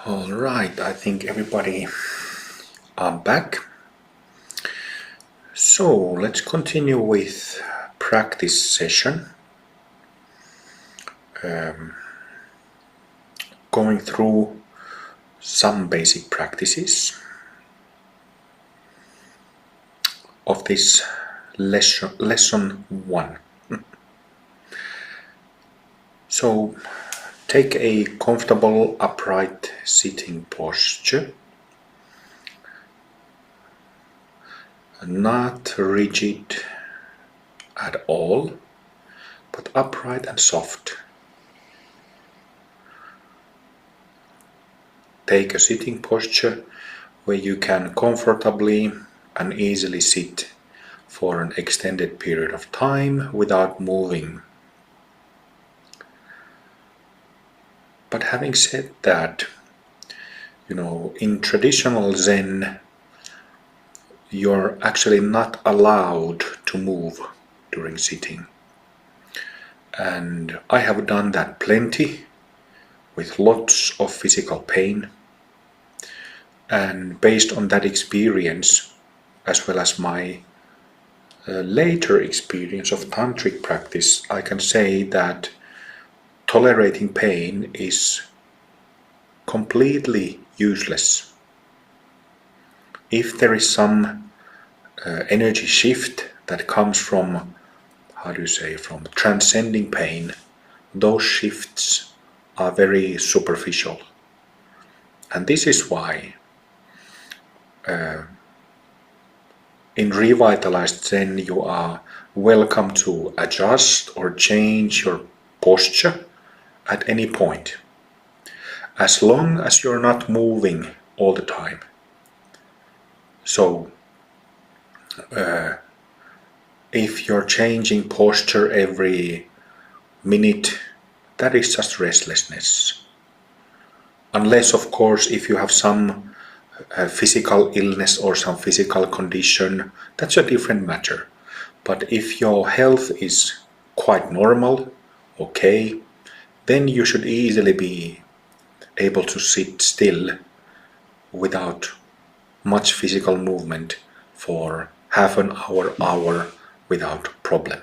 All right, I think everybody are back. So let's continue with practice session. Going through some basic practices of this lesson 1. So take a comfortable upright sitting posture, not rigid at all, but upright and soft. Take a sitting posture where you can comfortably and easily sit for an extended period of time without moving. But having said that, in traditional Zen, you're actually not allowed to move during sitting. And I have done that plenty with lots of physical pain. And based on that experience, as well as my later experience of tantric practice, I can say that tolerating pain is completely useless. If there is some energy shift that comes from, from transcending pain, those shifts are very superficial. And this is why in Revitalized Zen you are welcome to adjust or change your posture at any point, as long as you're not moving all the time. So if you're changing posture every minute, that is just restlessness. Unless, of course, if you have some physical illness or some physical condition, that's a different matter. But if your health is quite normal, okay, then you should easily be able to sit still without much physical movement for half an hour without problem.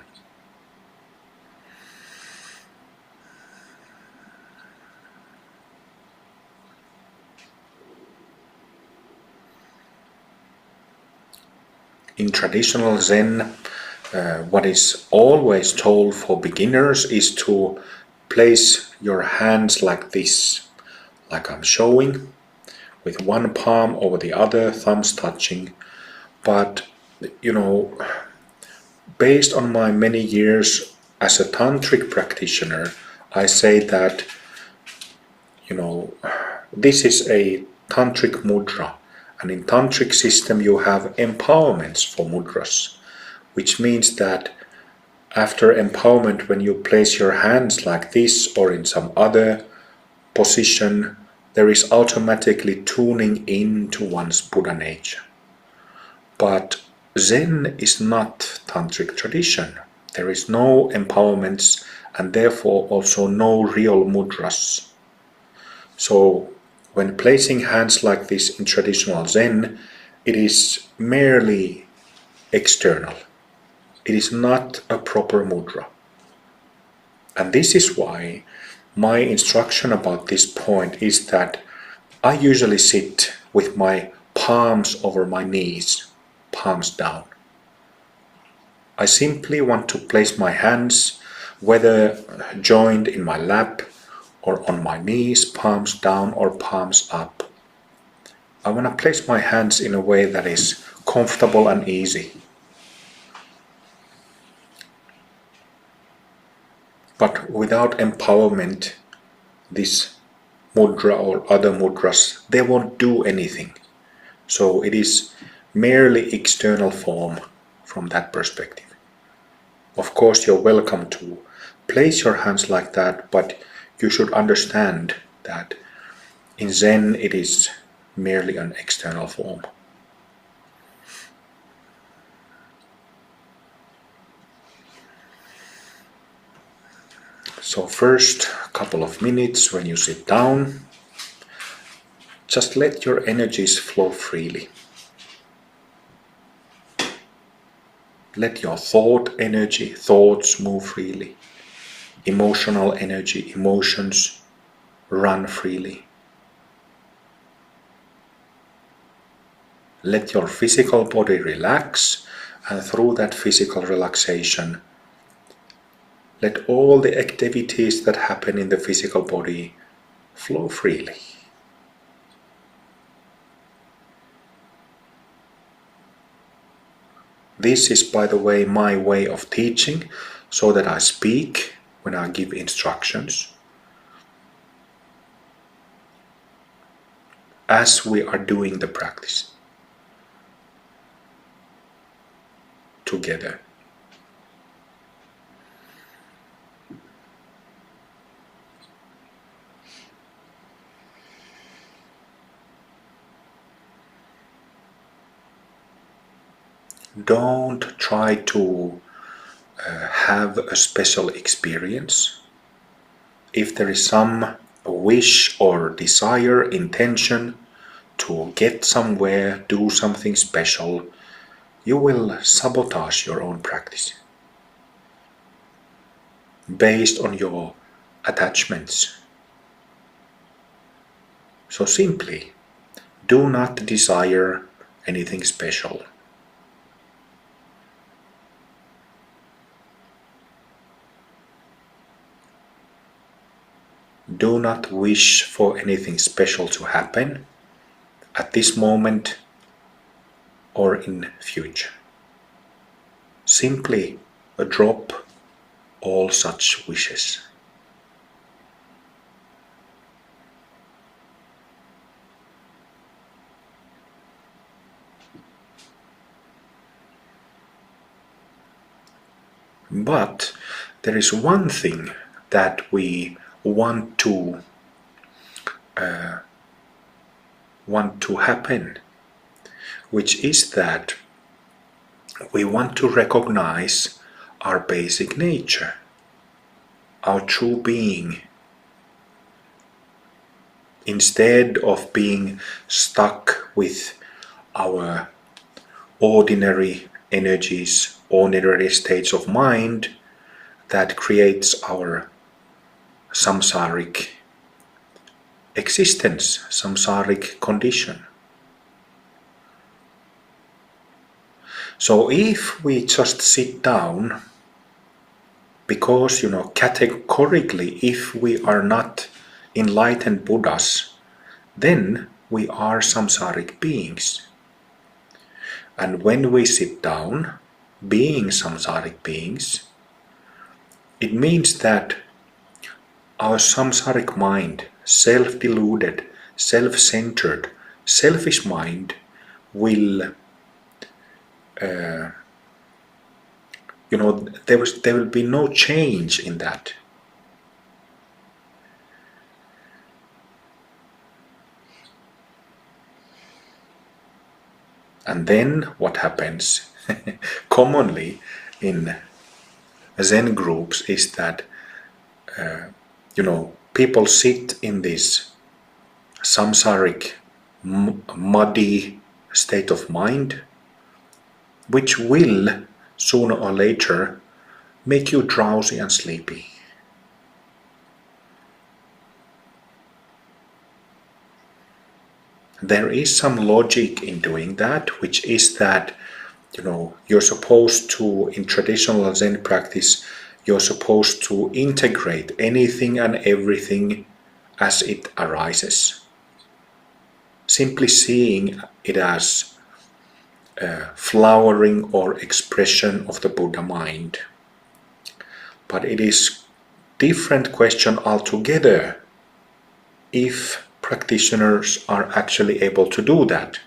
In traditional Zen, what is always told for beginners is to place your hands like this, like I'm showing, with one palm over the other, thumbs touching. But, based on my many years as a tantric practitioner, I say that, this is a tantric mudra. And in tantric system you have empowerments for mudras, which means that after empowerment, when you place your hands like this or in some other position, there is automatically tuning into one's Buddha nature. But Zen is not tantric tradition. There is no empowerments and therefore also no real mudras. So when placing hands like this in traditional Zen, it is merely external. It is not a proper mudra. And this is why my instruction about this point is that I usually sit with my palms over my knees, palms down. I simply want to place my hands, whether joined in my lap or on my knees, palms down or palms up. I want to place my hands in a way that is comfortable and easy. But without empowerment, this mudra or other mudras, they won't do anything. So it is merely external form from that perspective. Of course, you're welcome to place your hands like that, but you should understand that in Zen it is merely an external form. So first couple of minutes when you sit down, Just let your energies flow freely. Let your thoughts move freely. Emotional energy, emotions run freely. Let your physical body relax, and through that physical relaxation, let all the activities that happen in the physical body flow freely. This is, by the way, my way of teaching, so that I speak when I give instructions, as we are doing the practice together. Don't try to have a special experience. If there is some wish or desire, intention to get somewhere, do something special, you will sabotage your own practice based on your attachments. So simply, do not desire anything special. Do not wish for anything special to happen at this moment or in future. Simply drop all such wishes. But there is one thing that we want to happen, which is that we want to recognize our basic nature, our true being, instead of being stuck with our ordinary energies, ordinary states of mind that creates our samsaric existence, samsaric condition. So if we just sit down, because categorically, if we are not enlightened Buddhas, then we are samsaric beings. And when we sit down, being samsaric beings, it means that our samsaric mind, self-deluded, self-centered, selfish mind will there will be no change in that. And then what happens commonly in Zen groups is that people sit in this samsaric muddy state of mind, which will sooner or later make you drowsy and sleepy. There is some logic in doing that, which is that you're supposed to, in traditional Zen practice, you're supposed to integrate anything and everything as it arises, simply seeing it as flowering or expression of the Buddha mind. But it is different question altogether if practitioners are actually able to do that.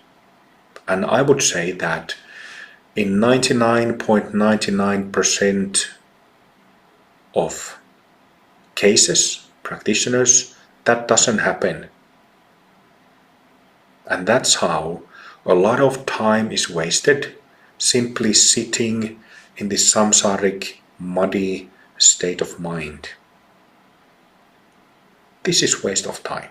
And I would say that in 99.99% of cases, practitioners, that doesn't happen. And that's how a lot of time is wasted simply sitting in this samsaric, muddy state of mind. This is waste of time.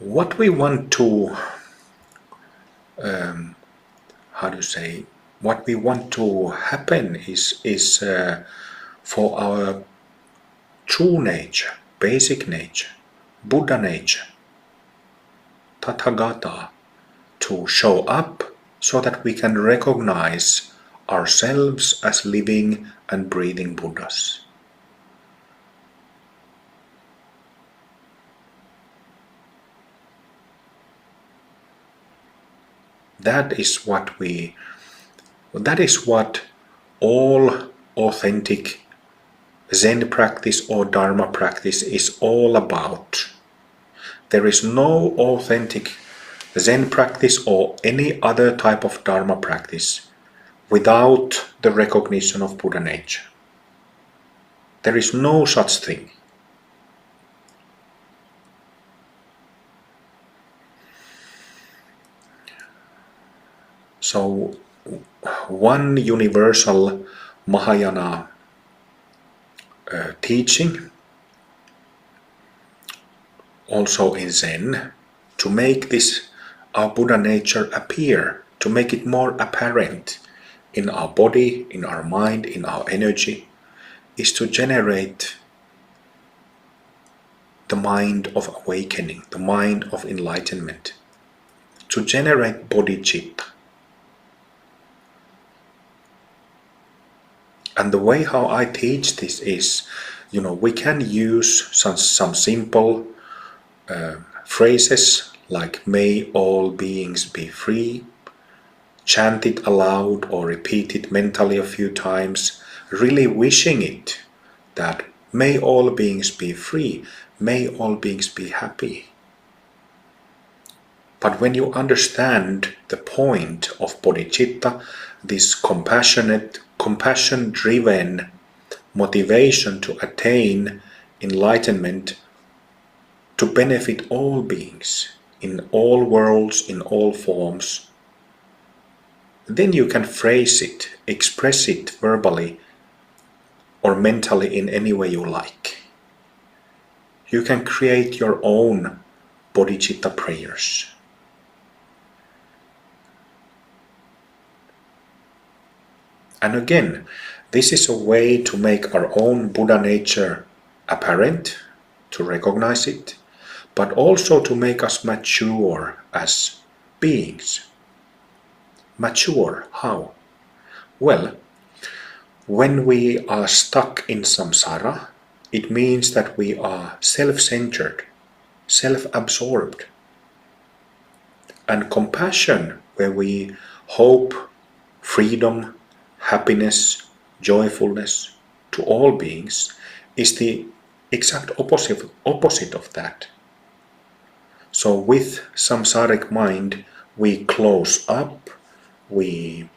what we want to what we want to happen is for our true nature, basic nature, Buddha nature, Tathagata, to show up so that we can recognize ourselves as living and breathing Buddhas. That is what all authentic Zen practice or Dharma practice is all about. There is no authentic Zen practice or any other type of Dharma practice without the recognition of Buddha nature. There is no such thing. So, one universal Mahayana teaching, also in Zen, to make this our Buddha nature appear, to make it more apparent in our body, in our mind, in our energy, is to generate the mind of awakening, the mind of enlightenment, to generate bodhicitta. And the way how I teach this is, we can use some simple phrases like "May all beings be free," chant it aloud or repeat it mentally a few times, really wishing it that may all beings be free, may all beings be happy. But when you understand the point of bodhicitta, this compassion-driven motivation to attain enlightenment, to benefit all beings, in all worlds, in all forms, then you can phrase it, express it verbally or mentally in any way you like. You can create your own bodhicitta prayers. And again, this is a way to make our own Buddha nature apparent, to recognize it, but also to make us mature as beings. Mature, how? Well, when we are stuck in samsara, it means that we are self-centered, self-absorbed. And compassion, where we hope freedom, happiness, joyfulness to all beings, is the exact opposite of that. So with samsaric mind, we close up, we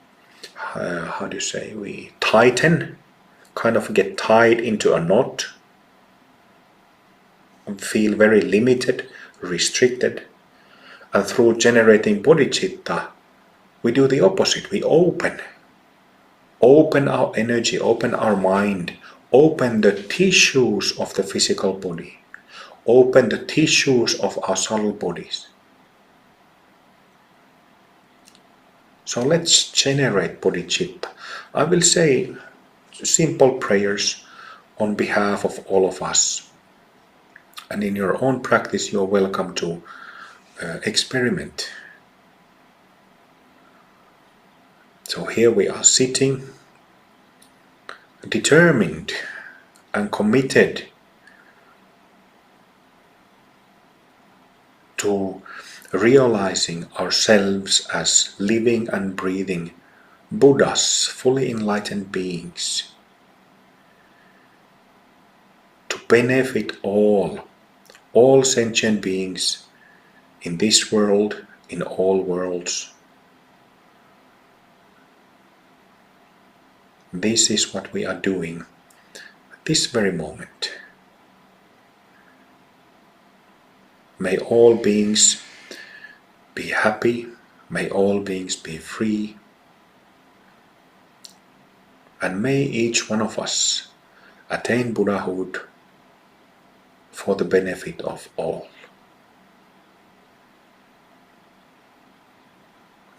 tighten, kind of get tied into a knot, feel very limited, restricted. And through generating bodhicitta, we do the opposite. We open our energy, open our mind, open the tissues of the physical body, open the tissues of our subtle bodies. So let's generate bodhicitta. I will say simple prayers on behalf of all of us. And in your own practice, you're welcome to experiment. So here we are sitting, determined and committed to realizing ourselves as living and breathing Buddhas, fully enlightened beings, to benefit all sentient beings in this world, in all worlds. This is what we are doing at this very moment. May all beings be happy, may all beings be free, and may each one of us attain Buddhahood for the benefit of all.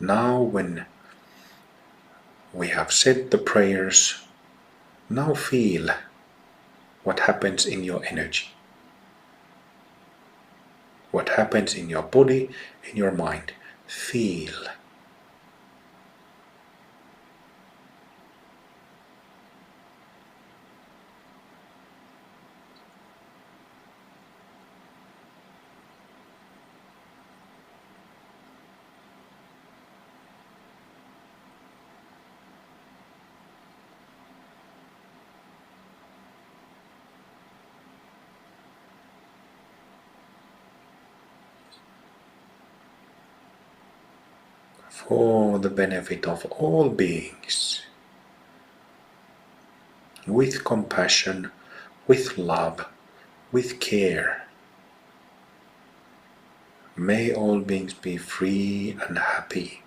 Now when we have said the prayers, now feel what happens in your energy. What happens in your body, in your mind. Feel. For the benefit of all beings, with compassion, with love, with care. May all beings be free and happy,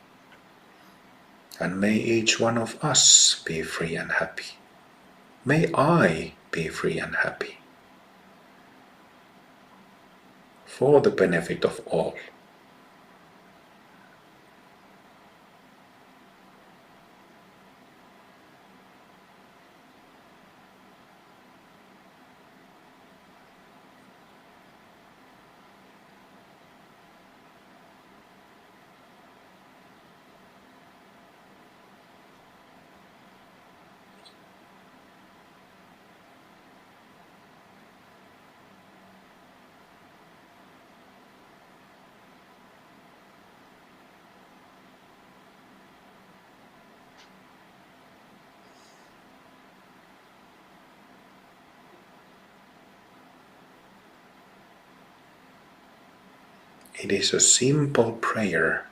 and may each one of us be free and happy. May I be free and happy, for the benefit of all. It is a simple prayer,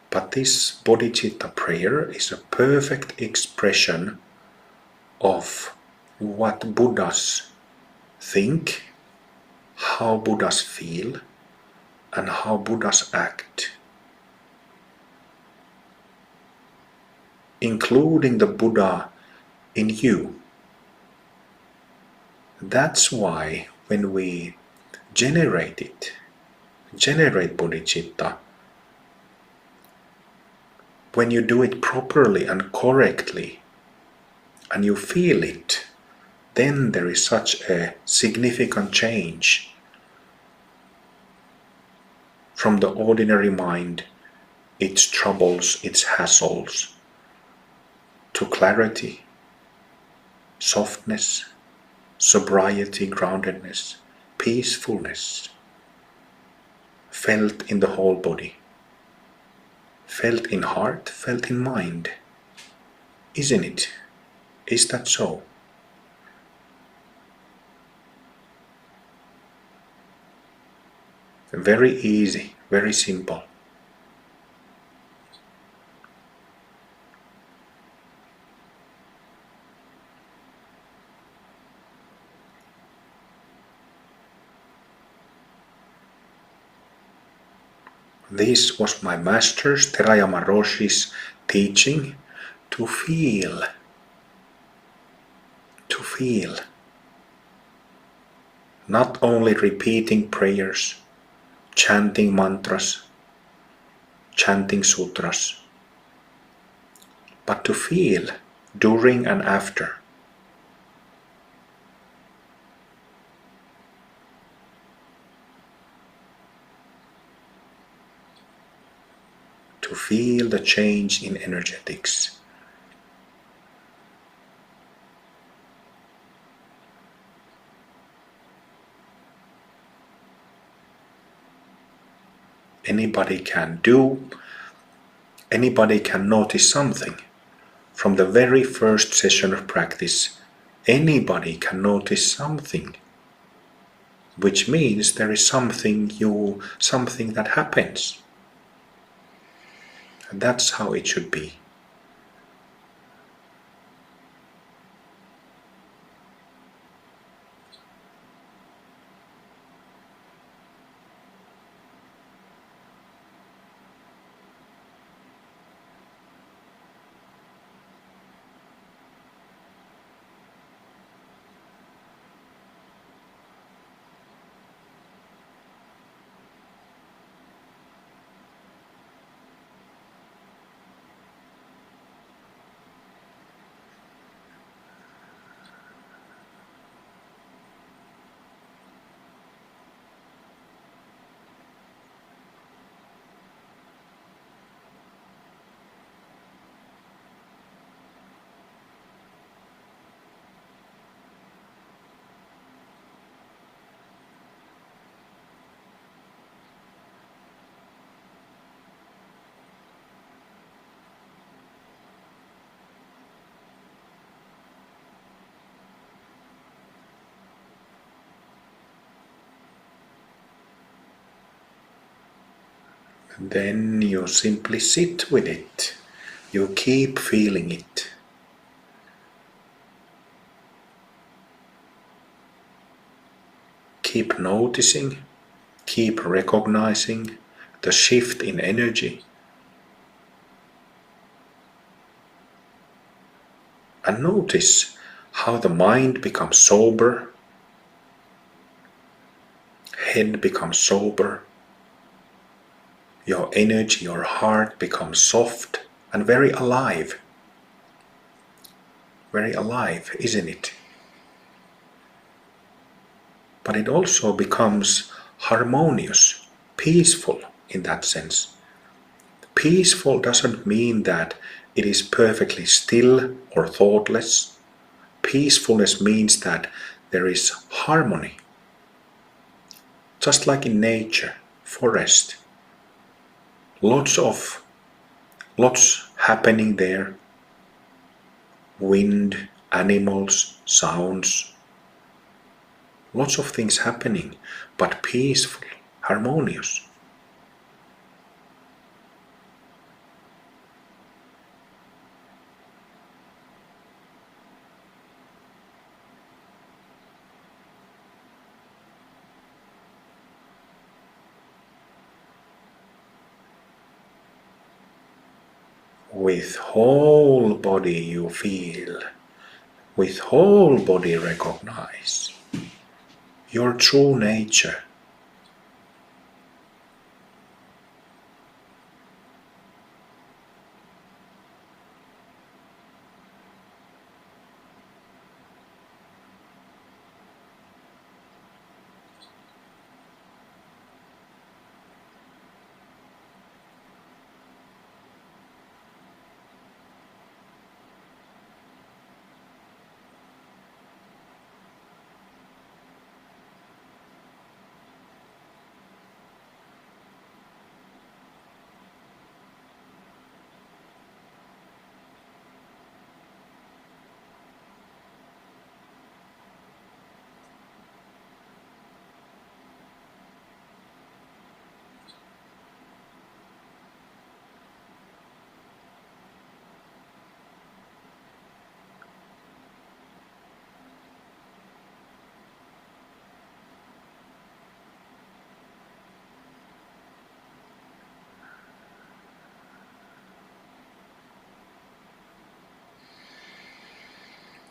but this Bodhicitta prayer is a perfect expression of what Buddhas think, how Buddhas feel, and how Buddhas act, including the Buddha in you. That's why when we generate bodhicitta, when you do it properly and correctly, and you feel it, then there is such a significant change from the ordinary mind, its troubles, its hassles, to clarity, softness, sobriety, groundedness, peacefulness, felt in the whole body, felt in heart, felt in mind. Isn't it? Is that so? Very easy, very simple. This was my master's Terayama Roshi's teaching, to feel. To feel. Not only repeating prayers, chanting mantras, chanting sutras, but to feel during and after. To feel the change in energetics. Anybody can notice something. From the very first session of practice, anybody can notice something, which means there is something that happens. And that's how it should be. Then you simply sit with it. You keep feeling it. Keep noticing, keep recognizing the shift in energy. And notice how the mind becomes sober, head becomes sober, your energy, your heart becomes soft and very alive. Very alive, isn't it? But it also becomes harmonious, peaceful in that sense. Peaceful doesn't mean that it is perfectly still or thoughtless. Peacefulness means that there is harmony. Just like in nature, forest. Lots happening there. Wind, animals, sounds. Lots of things happening, but peaceful, harmonious. With whole body you feel, with whole body recognize your true nature.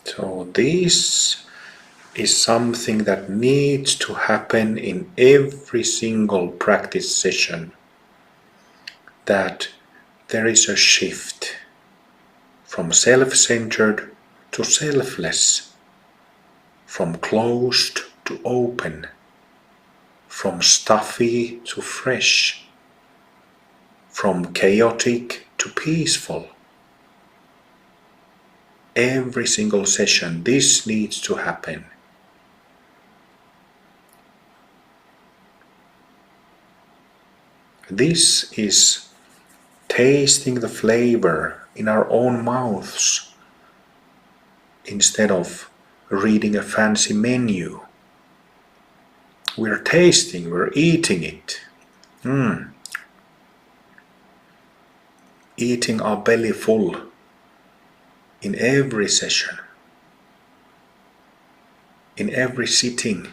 So this is something that needs to happen in every single practice session, that there is a shift from self-centered to selfless, from closed to open, from stuffy to fresh, from chaotic to peaceful. Every single session, this needs to happen. This is tasting the flavor in our own mouths instead of reading a fancy menu. We're tasting, we're eating it. Eating our belly full in every session, in every sitting.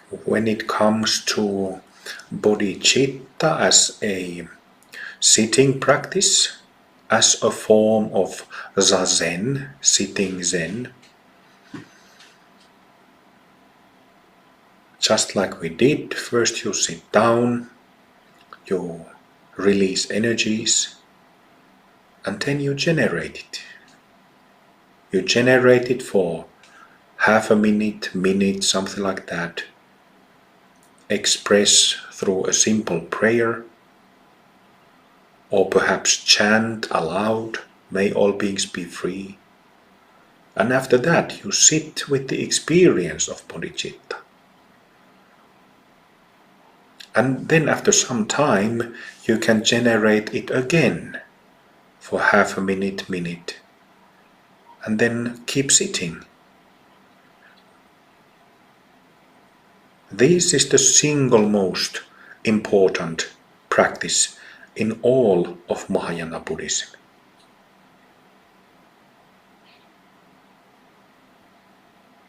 When it comes to Bodhicitta as a sitting practice, as a form of zazen, sitting Zen, just like we did, first you sit down, you release energies, and then you generate it. You generate it for half a minute, something like that. Express through a simple prayer, or perhaps chant aloud, may all beings be free. And after that, you sit with the experience of bodhicitta. And then after some time, you can generate it again for half a minute, and then keep sitting. This is the single most important practice in all of Mahayana Buddhism.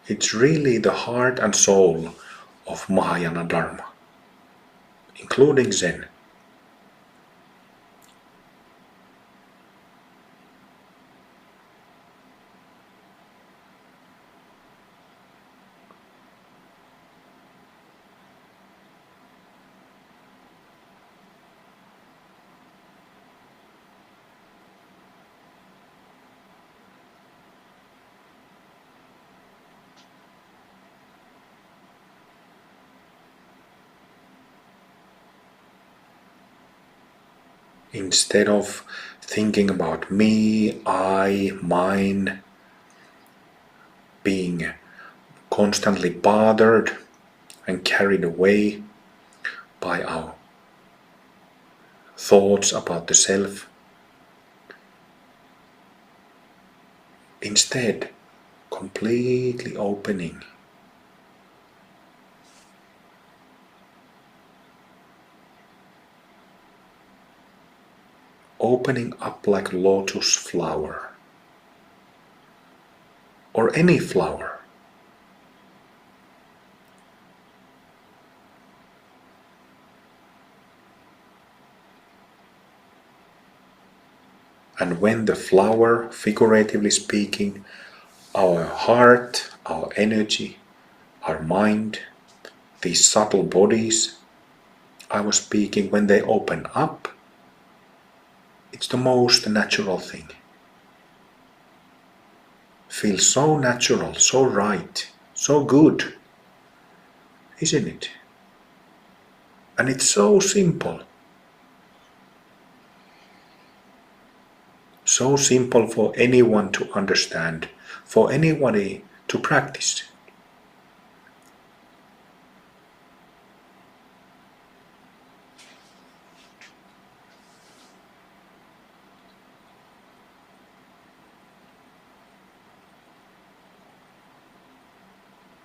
It's really the heart and soul of Mahayana Dharma, including Zen. Instead of thinking about me, I, mine, being constantly bothered and carried away by our thoughts about the self, instead completely opening. Opening up like lotus flower, or any flower. And when the flower, figuratively speaking, our heart, our energy, our mind, these subtle bodies I was speaking, when they open up, it's the most natural thing. Feels so natural, so right, so good, isn't it? And it's so simple. So simple for anyone to understand, for anybody to practice.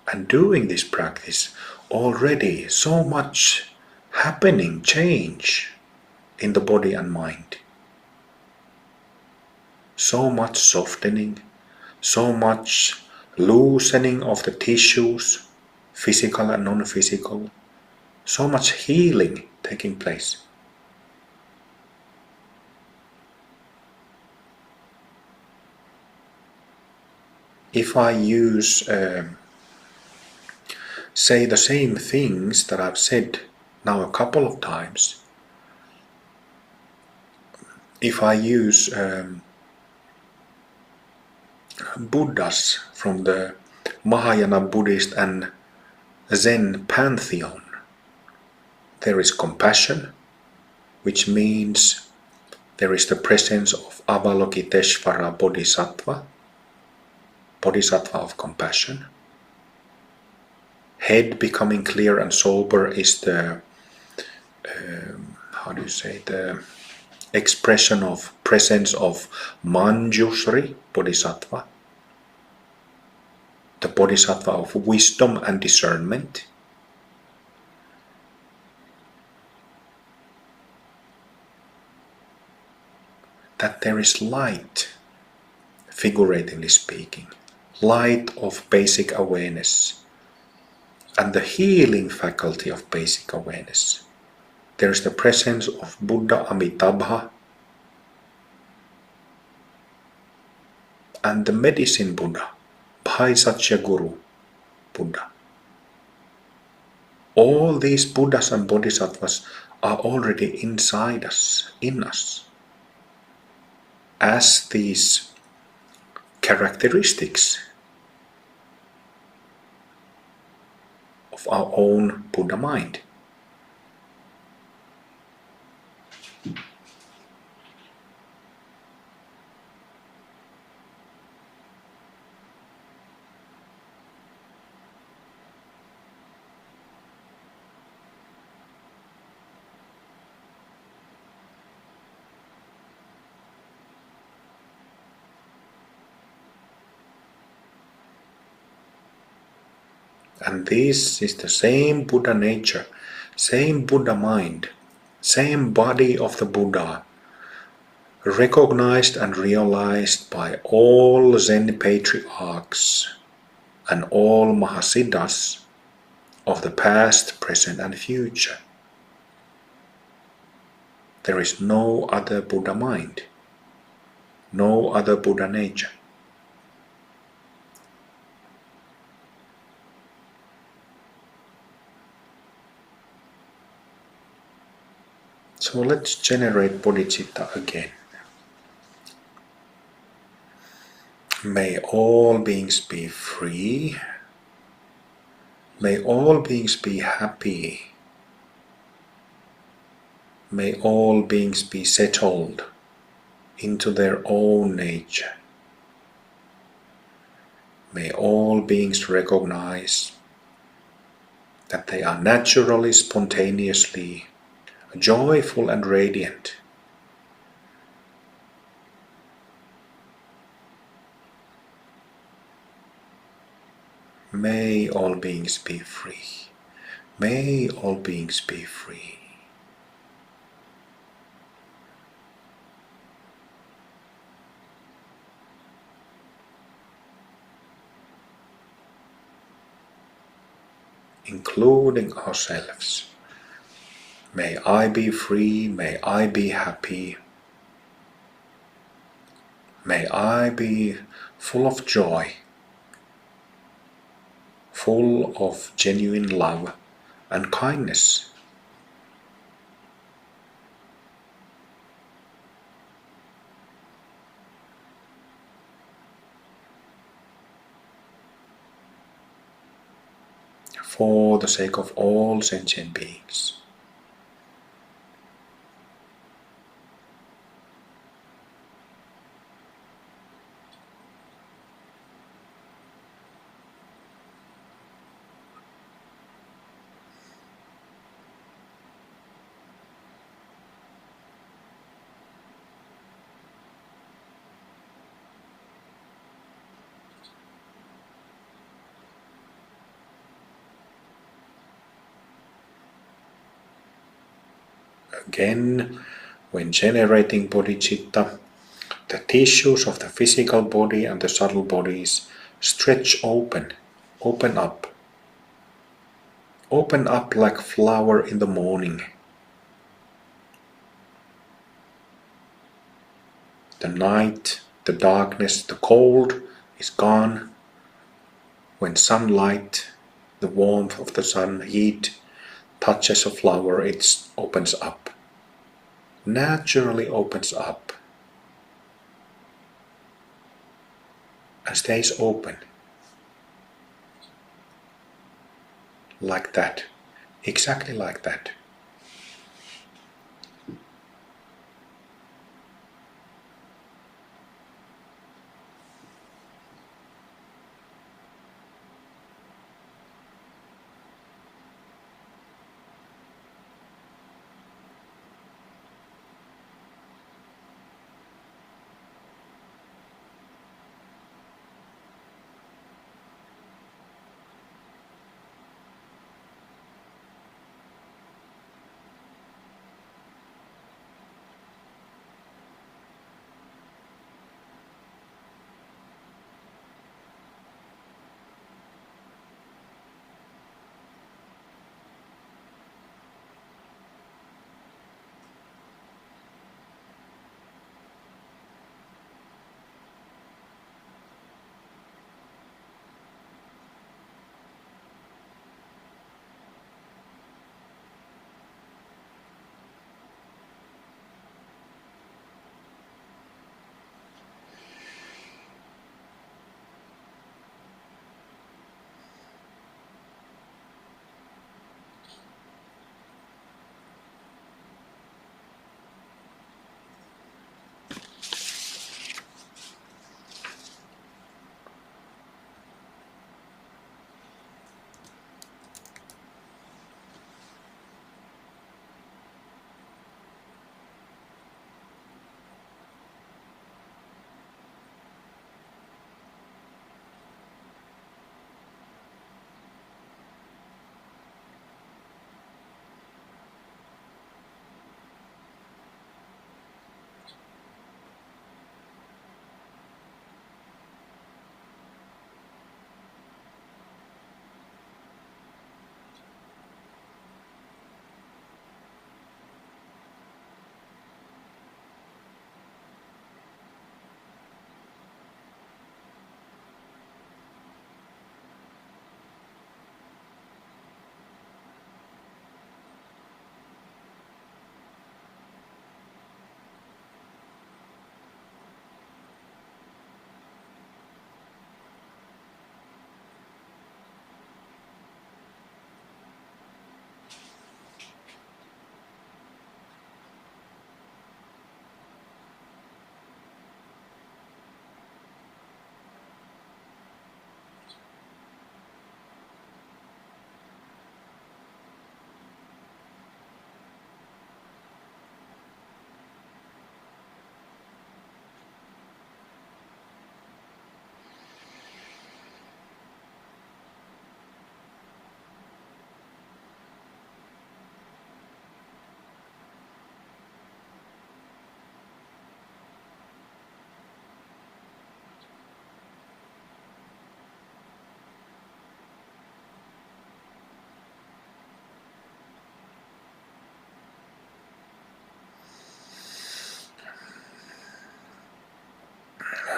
And doing this practice, already so much happening, change in the body and mind. So much softening, so much loosening of the tissues, physical and non-physical, so much healing taking place. If I use say the same things that I've said now a couple of times, if I use Buddhas from the Mahayana Buddhist and Zen pantheon, there is compassion, which means there is the presence of Avalokiteshvara Bodhisattva, Bodhisattva of compassion. Head becoming clear and sober is the, the expression of presence of Manjushri Bodhisattva, the Bodhisattva of wisdom and discernment. That there is light, figuratively speaking, light of basic awareness, and the healing faculty of basic awareness. There is the presence of Buddha Amitabha and the medicine Buddha, Bhaisatya Guru Buddha. All these Buddhas and Bodhisattvas are already inside us, in us, as these characteristics of our own Buddha mind. And this is the same Buddha nature, same Buddha mind, same body of the Buddha, recognized and realized by all Zen patriarchs and all Mahasiddhas of the past, present and future. There is no other Buddha mind, no other Buddha nature. So let's generate bodhicitta again. May all beings be free. May all beings be happy. May all beings be settled into their own nature. May all beings recognize that they are naturally, spontaneously joyful and radiant. May all beings be free. May all beings be free. Including ourselves. May I be free, may I be happy. May I be full of joy, full of genuine love and kindness. For the sake of all sentient beings. Again, when generating bodhicitta, the tissues of the physical body and the subtle bodies stretch open, open up. Open up like flower in the morning. The night, the darkness, the cold is gone. When sunlight, the warmth of the sun, heat, touches a flower, it opens up. Naturally opens up. And stays open. Like that. Exactly like that.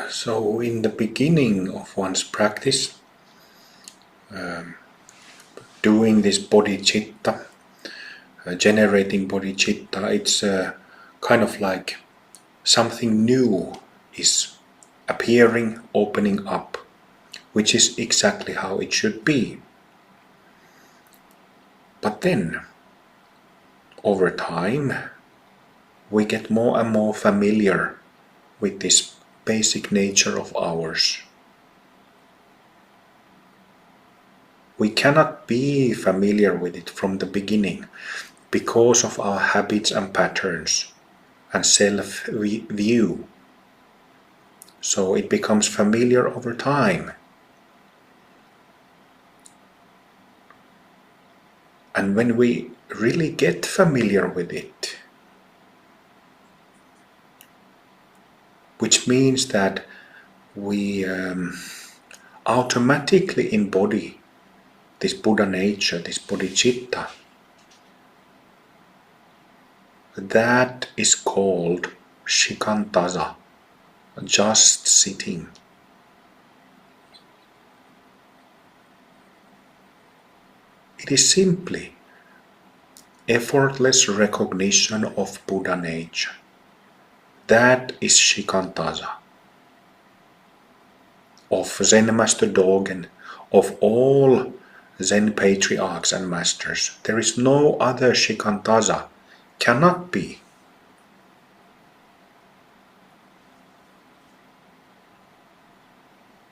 So in the beginning of one's practice, doing this bodhicitta, generating bodhicitta, it's kind of like something new is appearing, opening up, which is exactly how it should be. But then, over time, we get more and more familiar with this basic nature of ours. We cannot be familiar with it from the beginning because of our habits and patterns and self-view. So it becomes familiar over time. And when we really get familiar with it, which means that we automatically embody this Buddha nature, this bodhicitta, that is called Shikantaza, just sitting. It is simply effortless recognition of Buddha nature. That is Shikantaza. Of Zen Master Dogen, of all Zen patriarchs and masters, there is no other Shikantaza, cannot be.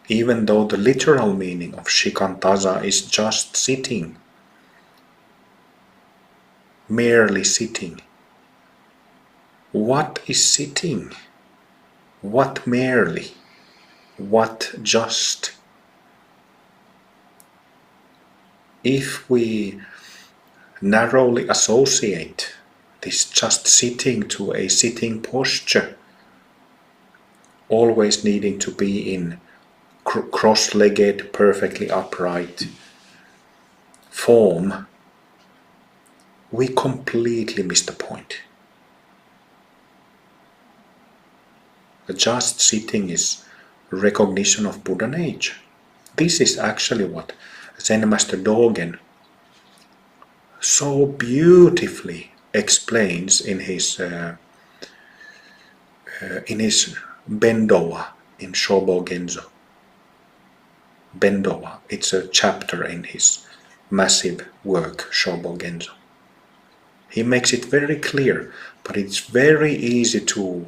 Even though the literal meaning of Shikantaza is just sitting, merely sitting. What is sitting? What merely? What just? If we narrowly associate this just sitting to a sitting posture, always needing to be in cross-legged, perfectly upright form, we completely miss the point. The just sitting is recognition of Buddha nature. This is actually what Zen Master Dogen so beautifully explains in his Bendowa in Shobo Genzo. Bendowa, it's a chapter in his massive work Shobo Genzo. He makes it very clear, but it's very easy to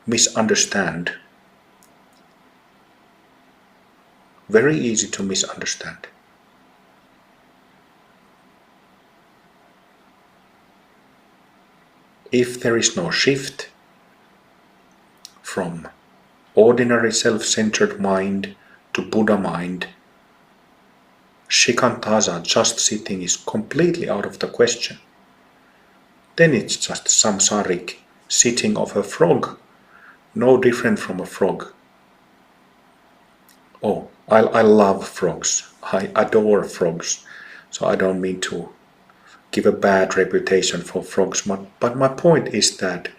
misunderstand. Very easy to misunderstand. If there is no shift from ordinary self-centered mind to Buddha mind, Shikantaza, just sitting, is completely out of the question. Then it's just samsaric sitting of a frog, no different from a frog. Oh, I love frogs. I adore frogs. So I don't mean to give a bad reputation for frogs, but my point is that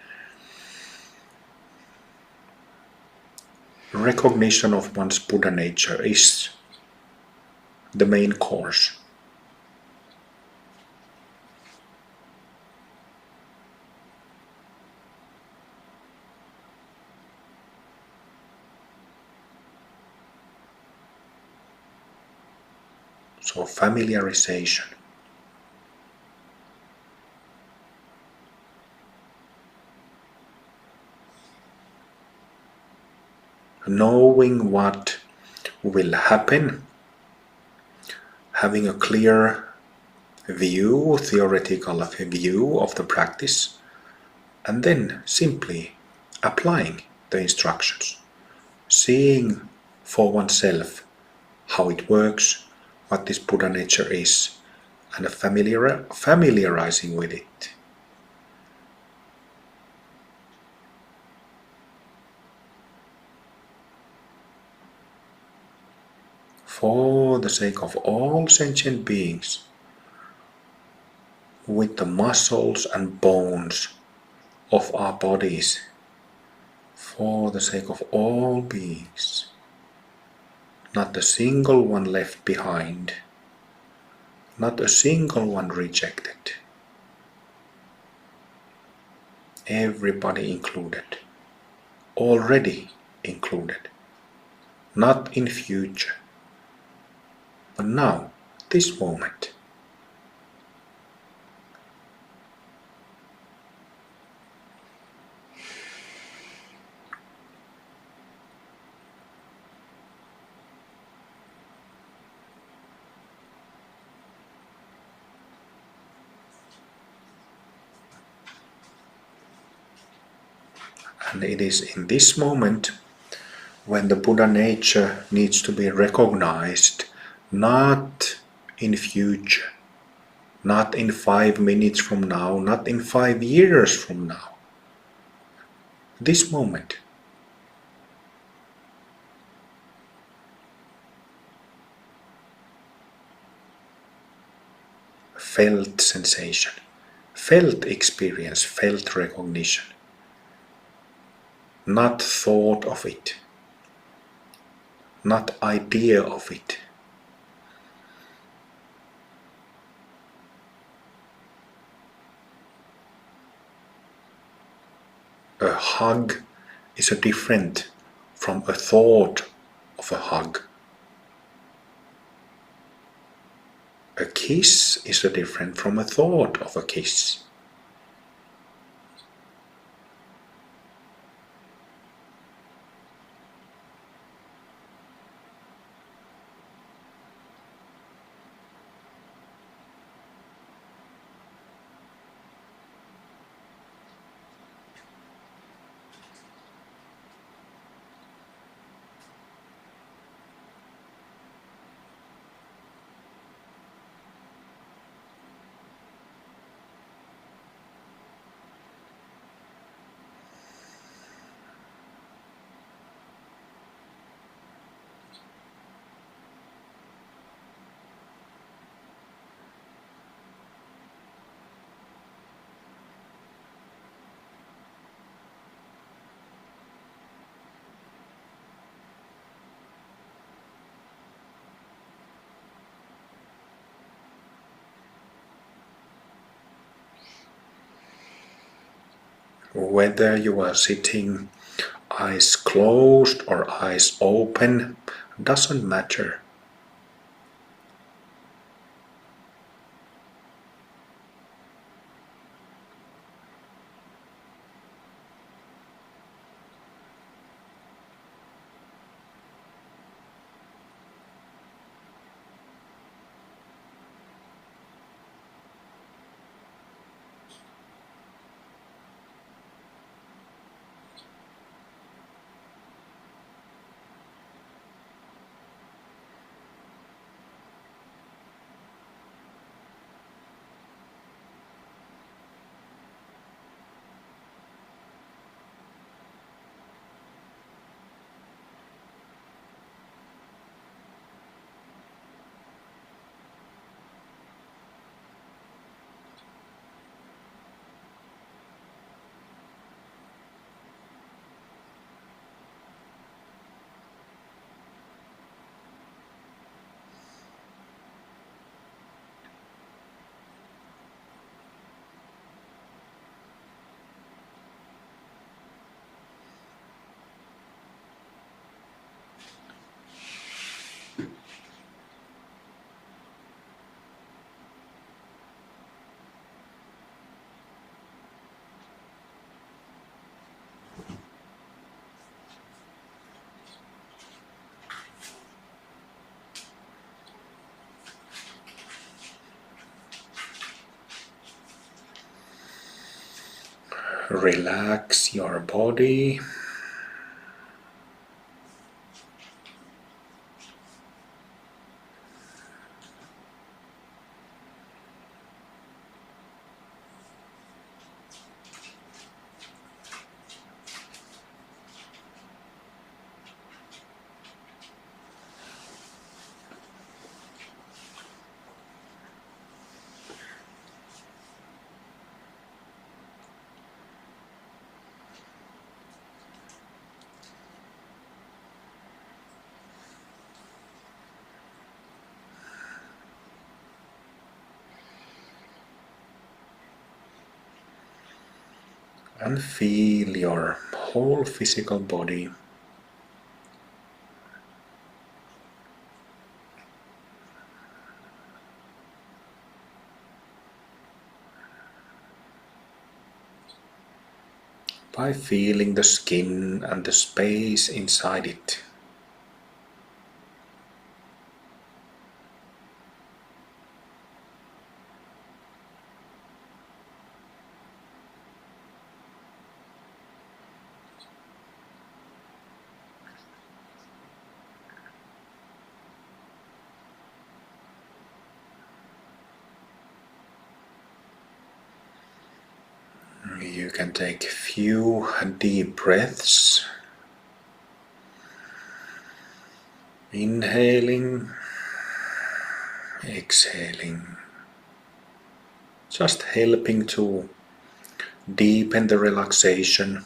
recognition of one's Buddha nature is the main course. So familiarization. Knowing what will happen, having a clear view, theoretical view of the practice, and then simply applying the instructions, seeing for oneself how it works, what this Buddha nature is, and familiarizing with it. For the sake of all sentient beings, with the muscles and bones of our bodies, for the sake of all beings. Not a single one left behind. Not a single one rejected. Everybody included. Already included. Not in future, but now, this moment. And it is in this moment when the Buddha nature needs to be recognized, not in future, not in 5 minutes from now, not in 5 years from now. This moment. Felt sensation, felt experience, felt recognition. Not thought of it, not idea of it. A hug is a different from a thought of a hug. A kiss is a different from a thought of a kiss. Whether you are sitting eyes closed or eyes open doesn't matter. Relax your body. And feel your whole physical body. By feeling the skin and the space inside it. You can take few deep breaths, inhaling, exhaling, just helping to deepen the relaxation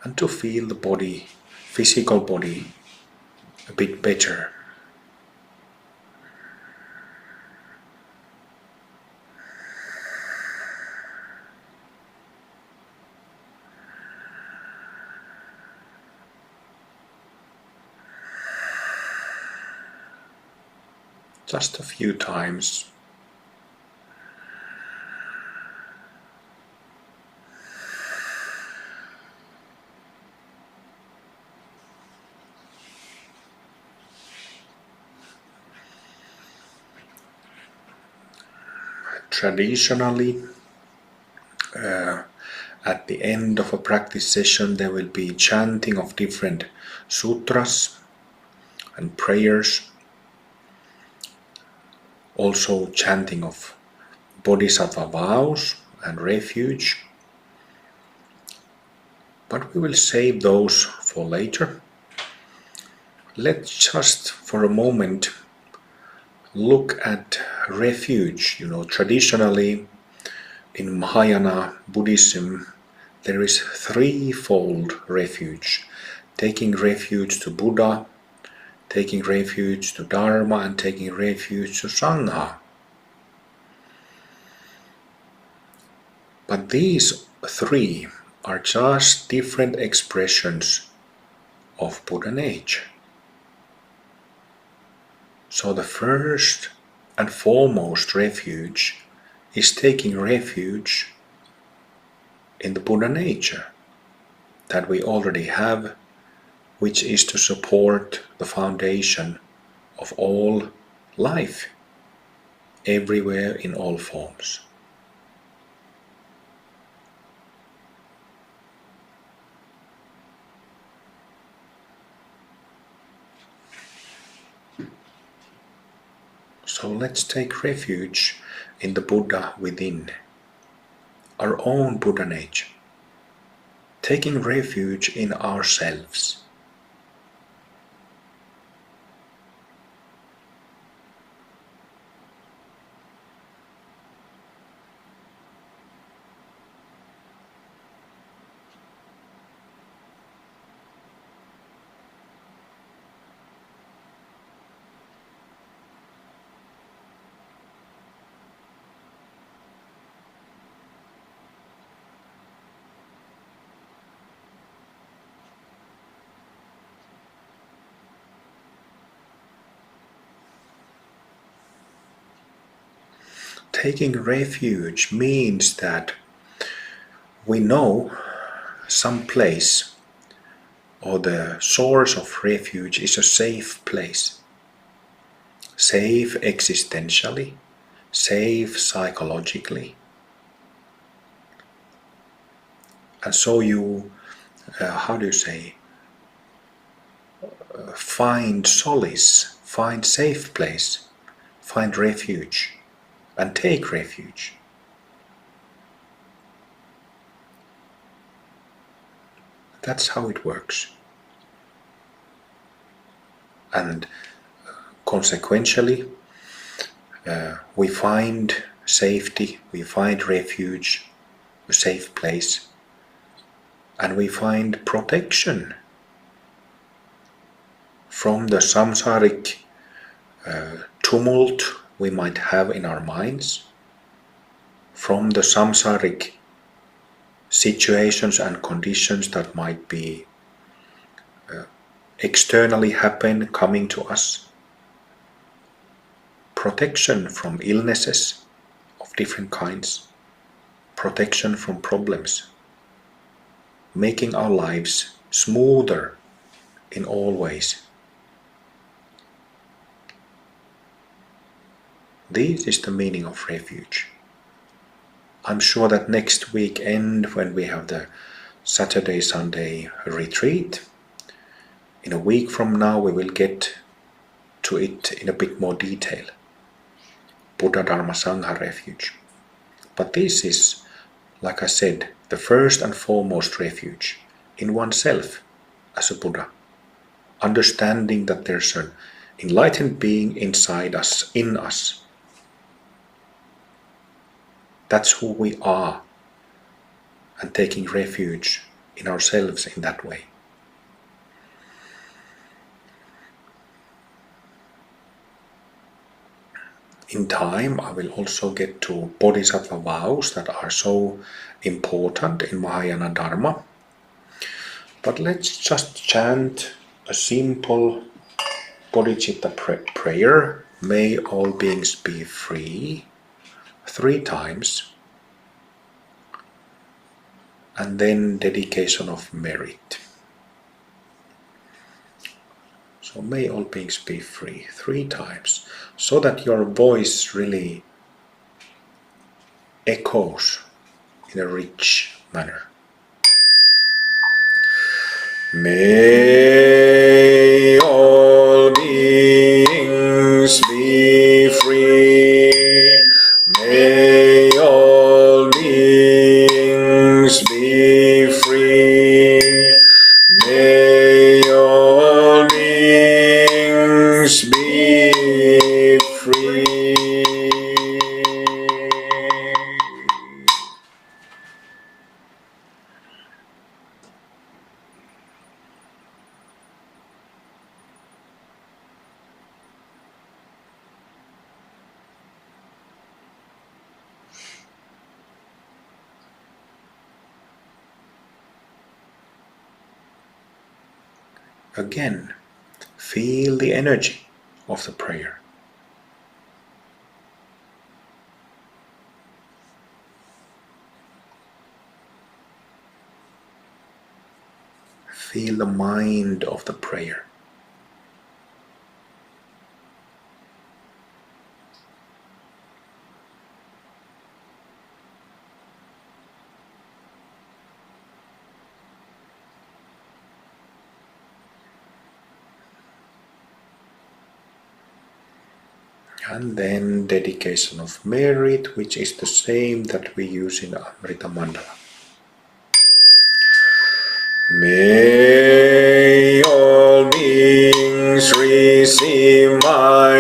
and to feel the body, physical body, a bit better. Just a few times. Traditionally, at the end of a practice session, there will be chanting of different sutras and prayers, also chanting of Bodhisattva vows and refuge. But we will save those for later. Let's just for a moment look at refuge. Traditionally in Mahayana Buddhism, there is threefold refuge. Taking refuge to Buddha, taking refuge to Dharma, and taking refuge to Sangha. But these three are just different expressions of Buddha nature. So the first and foremost refuge is taking refuge in the Buddha nature that we already have, which is to support the foundation of all life, everywhere in all forms. So let's take refuge in the Buddha within, our own Buddha nature, taking refuge in ourselves. Taking refuge means that we know some place or the source of refuge is a safe place. Safe existentially, safe psychologically. And so you, find solace, find safe place, find refuge, and take refuge. That's how it works. And consequentially, we find safety, we find refuge, a safe place, and we find protection from the samsaric tumult we might have in our minds, from the samsaric situations and conditions that might be externally coming to us. Protection from illnesses of different kinds, protection from problems, making our lives smoother in all ways. This is the meaning of refuge. I'm sure that next weekend, when we have the Saturday-Sunday retreat, in a week from now we will get to it in a bit more detail. Buddha Dharma Sangha refuge. But this is, like I said, the first and foremost refuge in oneself as a Buddha. Understanding that there's an enlightened being inside us, in us. That's who we are, and taking refuge in ourselves in that way. In time, I will also get to Bodhisattva vows that are so important in Mahayana Dharma. But let's just chant a simple Bodhicitta prayer. May all beings be free, 3 times. And then dedication of merit. So may all beings be free, 3 times, so that your voice really echoes in a rich manner. May all beings be free. May all beings be free. May all beings be free. Again, feel the energy of the prayer. Feel the mind of the prayer. And then dedication of merit, which is the same that we use in Amrita Mandala. May all beings receive my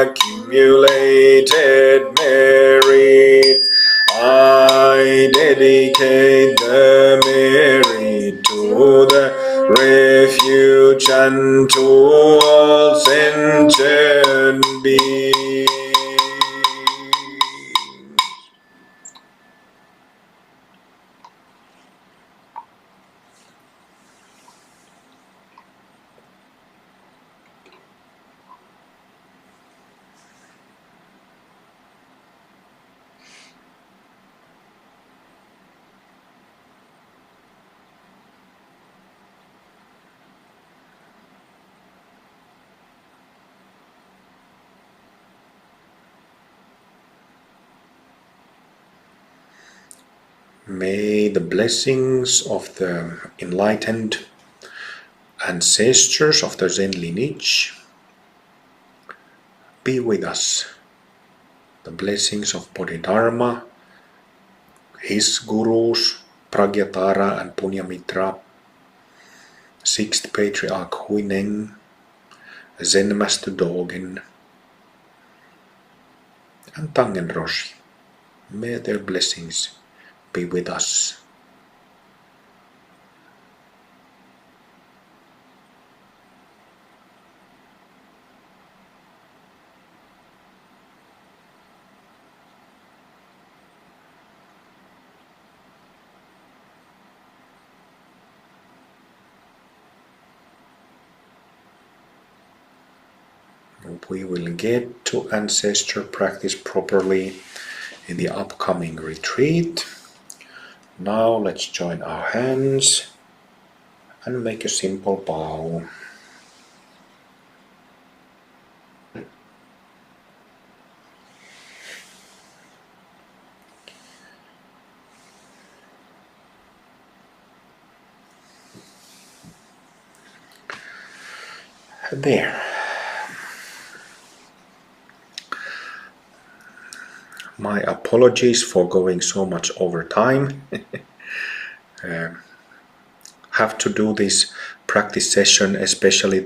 accumulated merit. I dedicate the merit to the refuge and to all sentient beings. May the blessings of the enlightened ancestors of the Zen lineage be with us. The blessings of Bodhidharma, his gurus, Pragyatara and Punyamitra, 6th Patriarch Huineng, Zen Master Dogen, and Tangen Roshi. May their blessings be with us. we will get to ancestor practice properly in the upcoming retreat. Now let's join our hands and make a simple bow. There. My apologies for going so much over time. Have to do this practice session, especially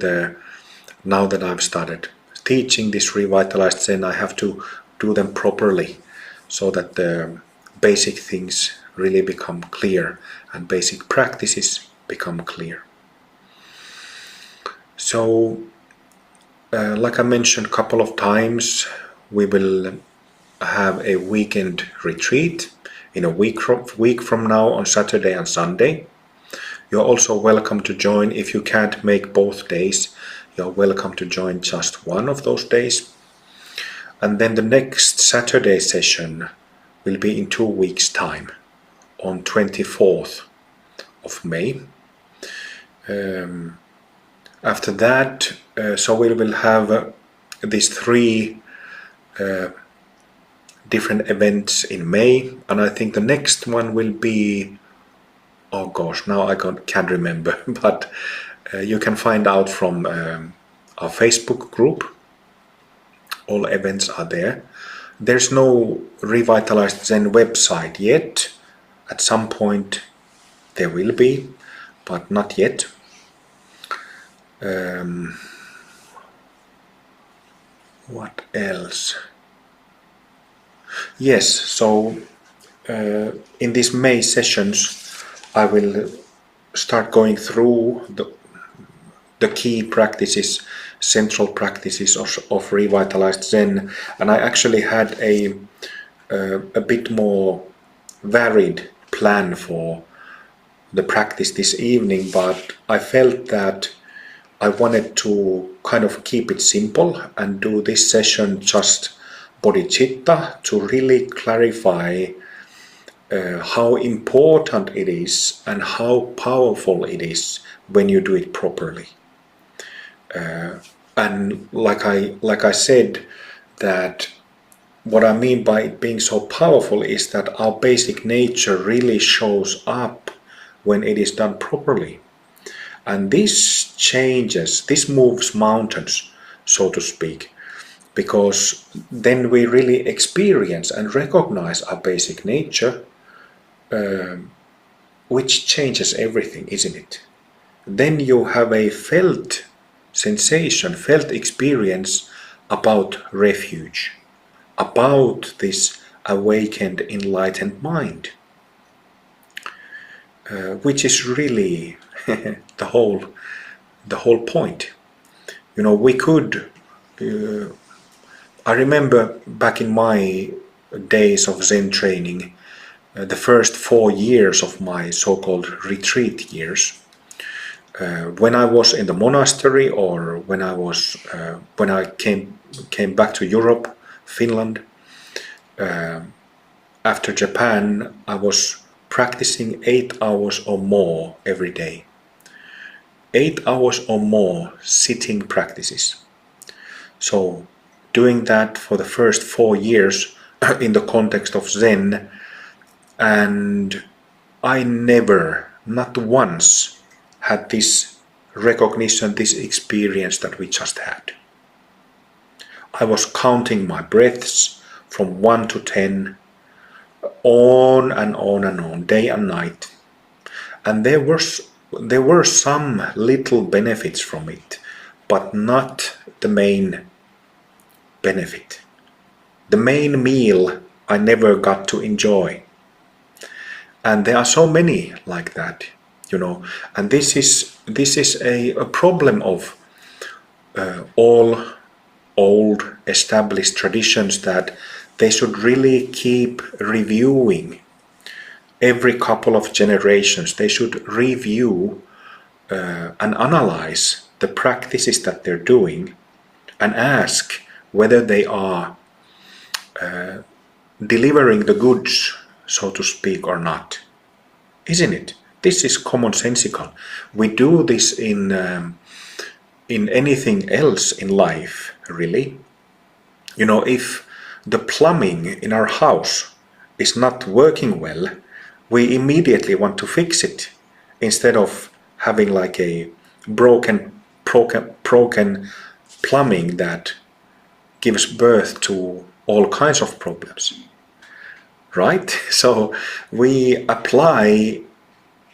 now that I've started teaching this Revitalized Zen, I have to do them properly so that the basic things really become clear and basic practices become clear. So, like I mentioned a couple of times, we will have a weekend retreat in a week from now on Saturday and Sunday. You're also welcome to join if you can't make both days. You're welcome to join just one of those days. And then the next Saturday session will be in 2 weeks' time, on 24th of May. After that, so we will have these 3 different events in May, and I think the next one will be, oh gosh, now I can't remember, but you can find out from our Facebook group. All events are there. There's no Revitalized Zen website yet. At some point there will be, but not yet. What else? Yes, so in these May sessions I will start going through the key practices, central practices of Revitalized Zen, and I actually had a bit more varied plan for the practice this evening, but I felt that I wanted to kind of keep it simple and do this session just Bodhicitta to really clarify how important it is and how powerful it is when you do it properly. And like I said, that what I mean by it being so powerful is that our basic nature really shows up when it is done properly. And this changes, this moves mountains, so to speak, because then we really experience and recognize our basic nature, which changes everything, isn't it? Then you have a felt sensation, felt experience about refuge, about this awakened, enlightened mind, which is really the whole point. You know, we could. I remember back in my days of Zen training, the first 4 years of my so-called retreat years. When I was in the monastery, or when I came back to Europe, Finland, after Japan, I was practicing 8 hours or more every day. 8 hours or more sitting practices. So doing that for the first 4 years in the context of Zen, and I never, not once, had this recognition, this experience that we just had. I was counting my breaths from 1 to 10, on and on and on, day and night. And there were some little benefits from it, but not the main benefit. The main meal I never got to enjoy. And there are so many like that, you know. And this is a problem of all old established traditions, that they should really keep reviewing every couple of generations. They should review and analyze the practices that they're doing and ask whether they are delivering the goods, so to speak, or not. Isn't it? This is commonsensical. We do this in anything else in life, really. You know, if the plumbing in our house is not working well, we immediately want to fix it instead of having like a broken plumbing that gives birth to all kinds of problems, right? So we apply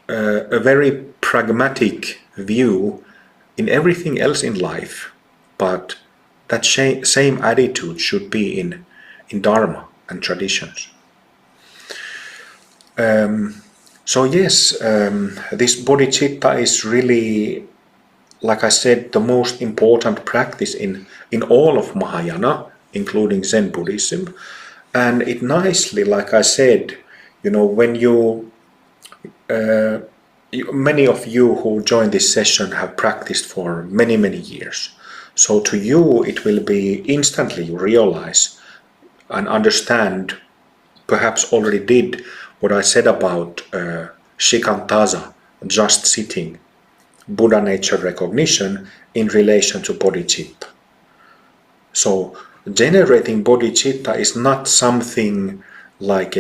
a very pragmatic view in everything else in life, but that same attitude should be in Dharma and traditions. So yes, this bodhicitta is really, like I said, the most important practice in all of Mahayana, including Zen Buddhism. And it nicely, like I said, you know, when many of you who join this session have practiced for many, many years. So to you, it will be instantly you realize and understand, perhaps already did, what I said about Shikantaza, just sitting, Buddha nature recognition in relation to bodhicitta. So generating bodhicitta is not something like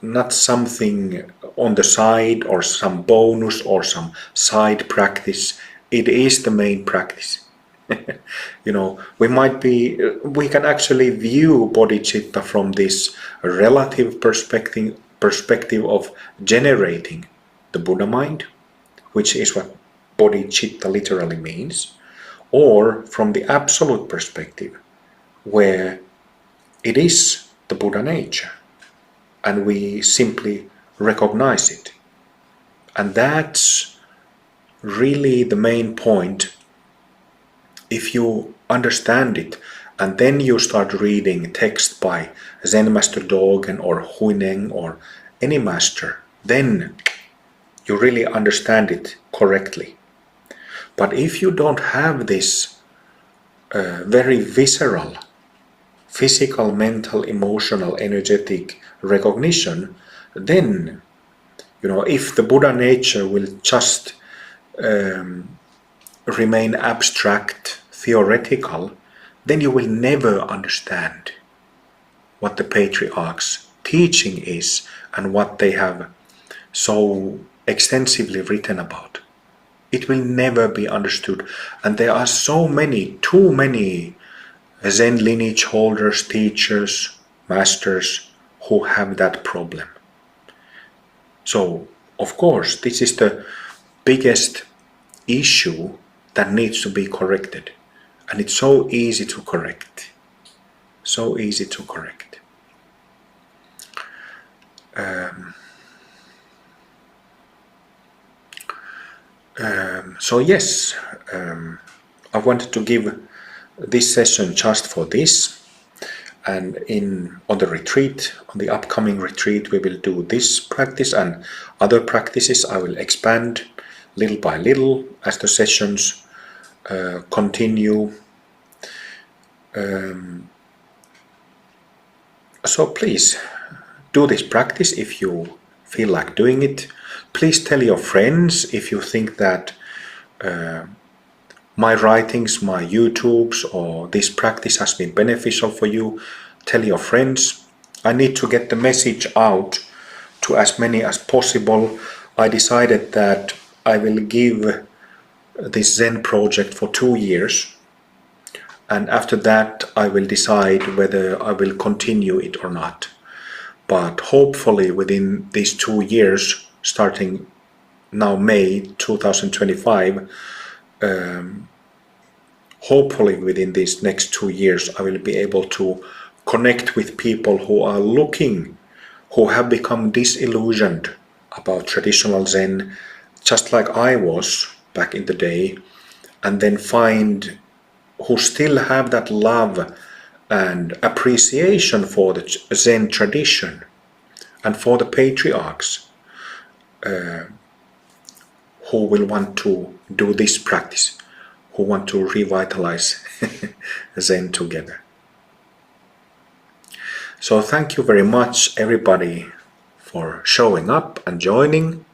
not something on the side or some bonus or some side practice. It is the main practice. You know, we can actually view bodhicitta from this relative perspective of generating the Buddha mind, which is what bodhicitta literally means, or from the absolute perspective, where it is the Buddha nature, and we simply recognize it. And that's really the main point. If you understand it, and then you start reading text by Zen Master Dogen or Huineng or any master, then you really understand it correctly. But if you don't have this very visceral, physical, mental, emotional, energetic recognition, then, you know, if the Buddha nature will just remain abstract, theoretical, then you will never understand what the patriarchs' teaching is and what they have so extensively written about. It will never be understood. And there are too many Zen lineage holders, teachers, masters who have that problem. So, of course, this is the biggest issue that needs to be corrected. And it's so easy to correct. So easy to correct. So yes, I wanted to give this session just for this, and on the retreat, on the upcoming retreat, we will do this practice and other practices. I will expand little by little as the sessions continue. So please do this practice if you feel like doing it. Please tell your friends if you think that my writings, my YouTubes, or this practice has been beneficial for you. Tell your friends. I need to get the message out to as many as possible. I decided that I will give this Zen project for 2 years, and after that I will decide whether I will continue it or not. But hopefully within these 2 years, starting now May 2025, hopefully within these next 2 years I will be able to connect with people who are looking, who have become disillusioned about traditional Zen, just like I was back in the day, and then find who still have that love and appreciation for the Zen tradition and for the patriarchs, who will want to do this practice. who want to revitalize Zen together. So thank you very much everybody for showing up and joining.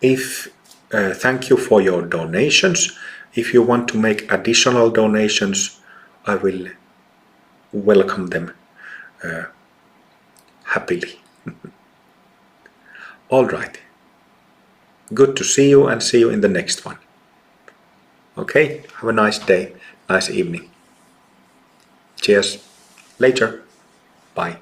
Thank you for your donations. If you want to make additional donations, I will welcome them happily. All right. Good to see you, and see you in the next one. Okay, have a nice day, nice evening. Cheers. Later. Bye.